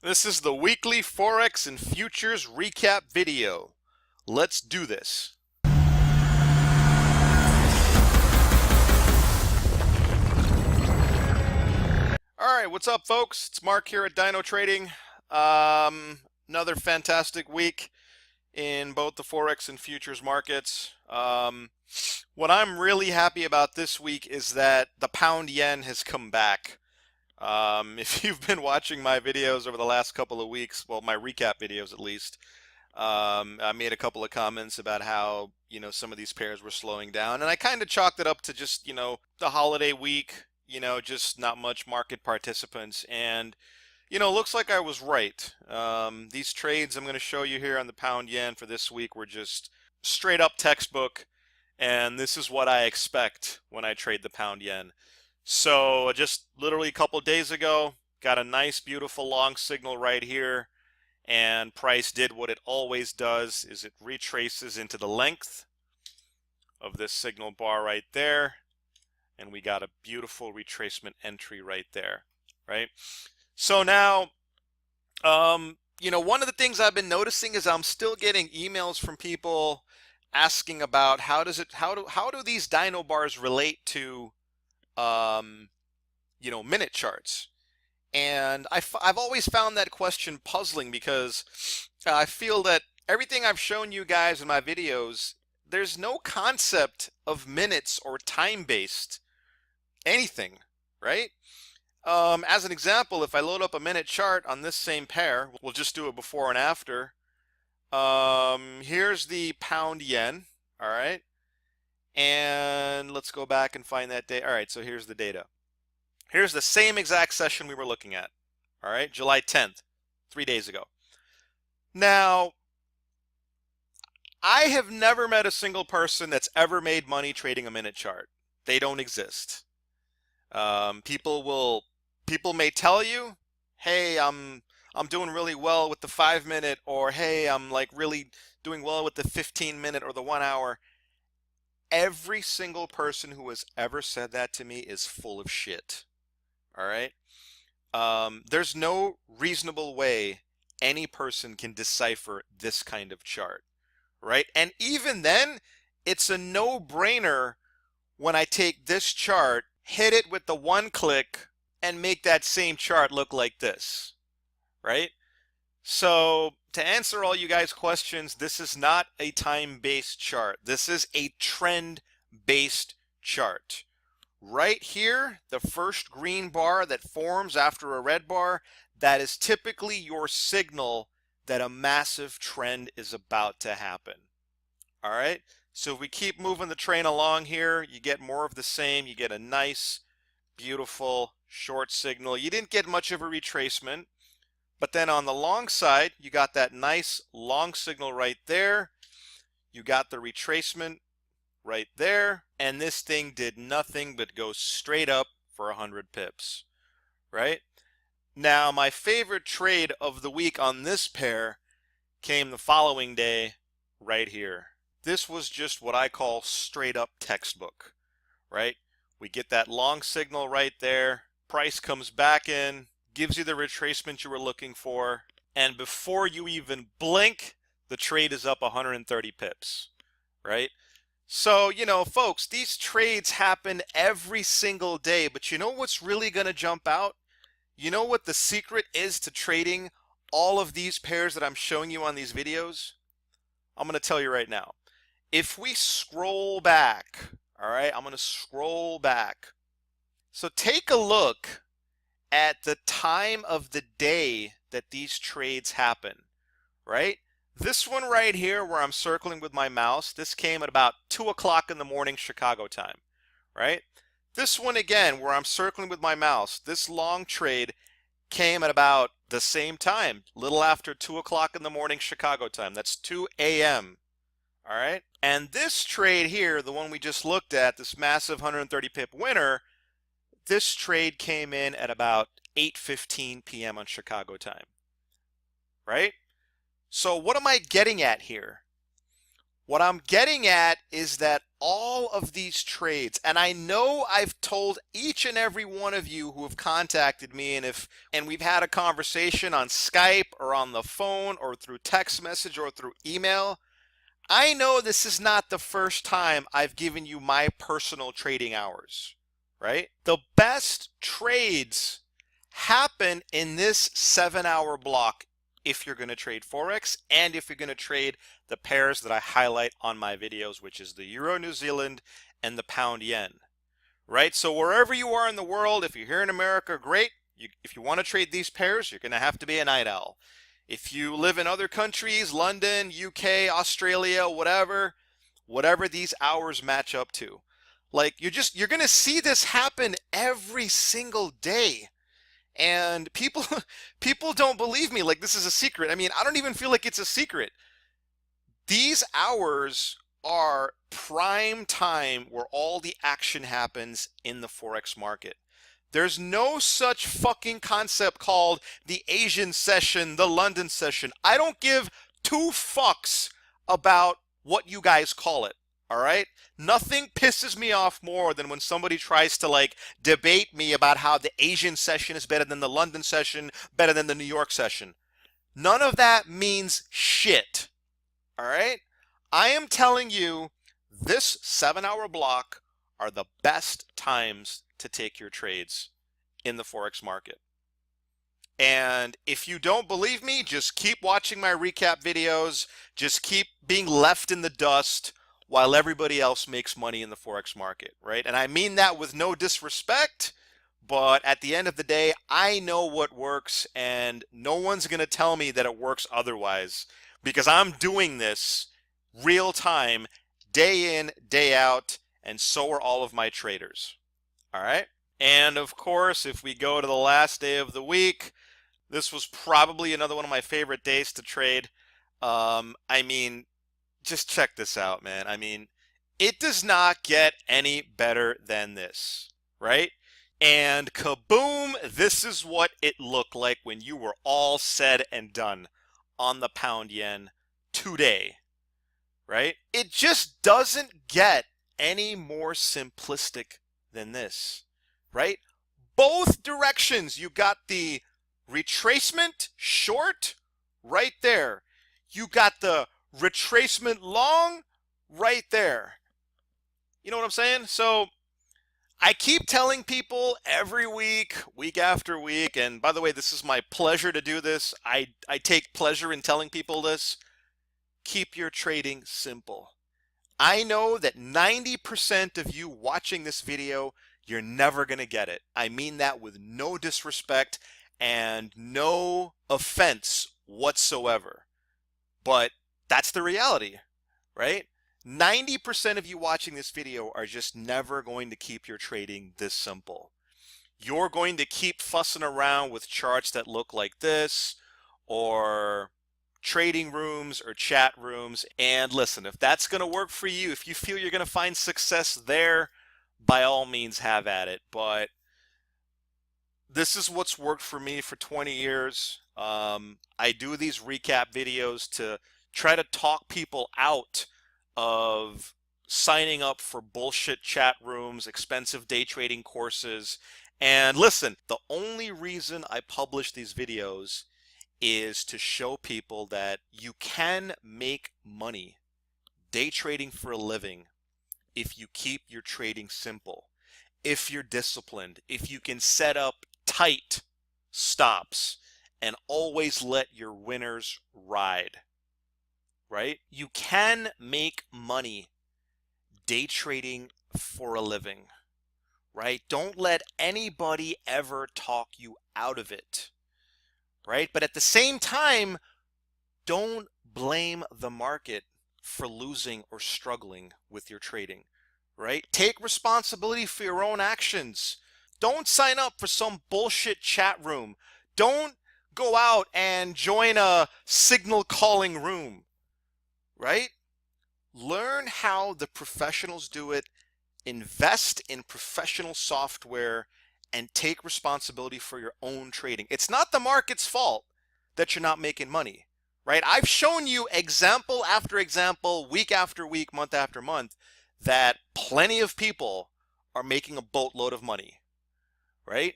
This is the weekly Forex and Futures recap video. Let's do this. Alright, what's up folks? It's Mark here at Dino Trading. Another fantastic week in both the Forex and Futures markets. What I'm really happy about this week is that the pound yen has come back. If you've been watching my videos over the last couple of weeks, well, my recap videos at least, I made a couple of comments about how, some of these pairs were slowing down, and I kind of chalked it up to just, the holiday week, just not much market participants, and, looks like I was right. These trades I'm going to show you here on the pound yen for this week were just straight up textbook, and this is what I expect when I trade the pound yen. So just literally a couple days ago, got a nice beautiful long signal right here, and price did what it always does, is it retraces into the length of this signal bar right there, and we got a beautiful retracement entry right there, right? So now, one of the things I've been noticing is I'm still getting emails from people asking about how do these dyno bars relate to minute charts. And I've always found that question puzzling because I feel that everything I've shown you guys in my videos, there's no concept of minutes or time-based anything, right? As an example, if I load up a minute chart on this same pair, we'll just do it before and after. Here's the pound yen, all right? And let's go back and find that day. All right, so here's the data. Here's the same exact session we were looking at. All right, July 10th, 3 days ago. Now, I have never met a single person that's ever made money trading a minute chart. They don't exist. People may tell you, hey, I'm doing really well with the 5-minute, or hey, I'm like really doing well with the 15-minute or the 1 hour. Every single person who has ever said that to me is full of shit. All right? There's no reasonable way any person can decipher this kind of chart, right? And even then, it's a no-brainer when I take this chart, hit it with the one click, and make that same chart look like this, right? So to answer all you guys' questions, this is not a time-based chart. This is a trend-based chart. Right here, the first green bar that forms after a red bar, that is typically your signal that a massive trend is about to happen. All right? So if we keep moving the train along here, you get more of the same. You get a nice, beautiful, short signal. You didn't get much of a retracement. But then on the long side, you got that nice long signal right there. You got the retracement right there. And this thing did nothing but go straight up for 100 pips, right? Now, my favorite trade of the week on this pair came the following day right here. This was just what I call straight up textbook, right? We get that long signal right there. Price comes back in, gives you the retracement you were looking for, and before you even blink, the trade is up 130 pips, right? So, folks, these trades happen every single day, but you know what's really going to jump out? You know what the secret is to trading all of these pairs that I'm showing you on these videos? I'm going to tell you right now. If we scroll back, all right, I'm going to scroll back. So take a look at the time of the day that these trades happen, right? This one right here where I'm circling with my mouse, this came at about 2 o'clock in the morning Chicago time, right? This one again where I'm circling with my mouse, this long trade came at about the same time, little after 2 o'clock in the morning Chicago time. That's 2 a.m. All right? And this trade here, the one we just looked at, this massive 130 pip winner, this trade came in at about 8:15 p.m. on Chicago time, right? So what am I getting at here? What I'm getting at is that all of these trades, and I know I've told each and every one of you who have contacted me, and we've had a conversation on Skype or on the phone or through text message or through email. I know this is not the first time I've given you my personal trading hours, right? The best trades happen in this 7-hour block if you're going to trade Forex and if you're going to trade the pairs that I highlight on my videos, which is the Euro New Zealand and the Pound Yen, right? So wherever you are in the world, if you're here in America, great. If you want to trade these pairs, you're going to have to be a night owl. If you live in other countries, London, UK, Australia, whatever these hours match up to. Like you're going to see this happen every single day. And people people don't believe me like this is a secret. I mean, I don't even feel like it's a secret. These hours are prime time where all the action happens in the Forex market. There's no such fucking concept called the Asian session, the London session. I don't give two fucks about what you guys call it. All right? Nothing pisses me off more than when somebody tries to like debate me about how the Asian session is better than the London session, better than the New York session. None of that means shit. All right? I am telling you, this 7-hour block are the best times to take your trades in the Forex market. And if you don't believe me, just keep watching my recap videos. Just keep being left in the dust while everybody else makes money in the Forex market, right? And I mean that with no disrespect, but at the end of the day, I know what works, and no one's going to tell me that it works otherwise, because I'm doing this real time, day in, day out, and so are all of my traders. All right? And of course, if we go to the last day of the week, this was probably another one of my favorite days to trade. I mean, just check this out, man. I mean, it does not get any better than this, right? And kaboom, this is what it looked like when you were all said and done on the pound yen today, right? It just doesn't get any more simplistic than this, right? Both directions, you got the retracement short right there. You got the retracement long right there. You know what I'm saying? So I keep telling people every week, week after week, and by the way, this is my pleasure to do this. I take pleasure in telling people this. Keep your trading simple. I know that 90% of you watching this video, you're never going to get it. I mean that with no disrespect and no offense whatsoever. But that's the reality, right? 90% of you watching this video are just never going to keep your trading this simple. You're going to keep fussing around with charts that look like this, or trading rooms or chat rooms. And listen, if that's going to work for you, if you feel you're going to find success there, by all means have at it. But this is what's worked for me for 20 years. I do these recap videos to try to talk people out of signing up for bullshit chat rooms, expensive day trading courses. And listen, the only reason I publish these videos is to show people that you can make money day trading for a living if you keep your trading simple, if you're disciplined, if you can set up tight stops and always let your winners ride, right? You can make money day trading for a living, right? Don't let anybody ever talk you out of it, right? But at the same time, don't blame the market for losing or struggling with your trading, right? Take responsibility for your own actions. Don't sign up for some bullshit chat room. Don't go out and join a signal calling room, right? Learn how the professionals do it, invest in professional software, and take responsibility for your own trading. It's not the market's fault that you're not making money, right? I've shown you example after example, week after week, month after month, that plenty of people are making a boatload of money, right?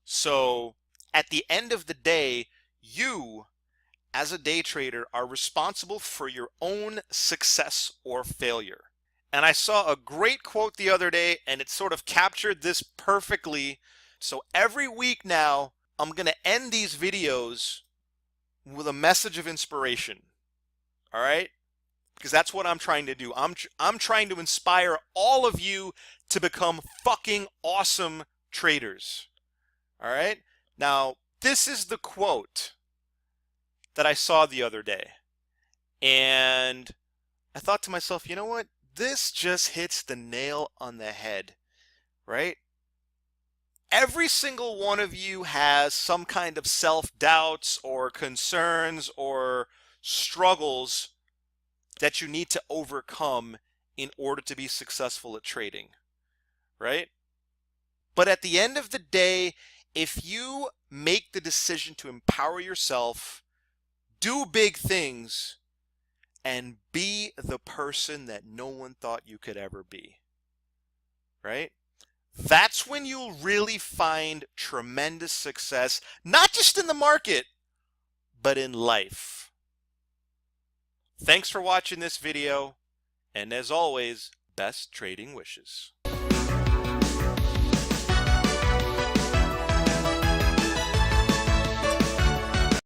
So at the end of the day, you as a day trader are responsible for your own success or failure. And I saw a great quote the other day, and it sort of captured this perfectly. So every week now, I'm going to end these videos with a message of inspiration. All right? Because that's what I'm trying to do. I'm trying to inspire all of you to become fucking awesome traders. All right? Now, this is the quote that I saw the other day. And I thought to myself, you know what? This just hits the nail on the head, right? Every single one of you has some kind of self-doubts or concerns or struggles that you need to overcome in order to be successful at trading, right? But at the end of the day, if you make the decision to empower yourself, do big things, and be the person that no one thought you could ever be, right? That's when you'll really find tremendous success, not just in the market, but in life. Thanks for watching this video, and as always, best trading wishes.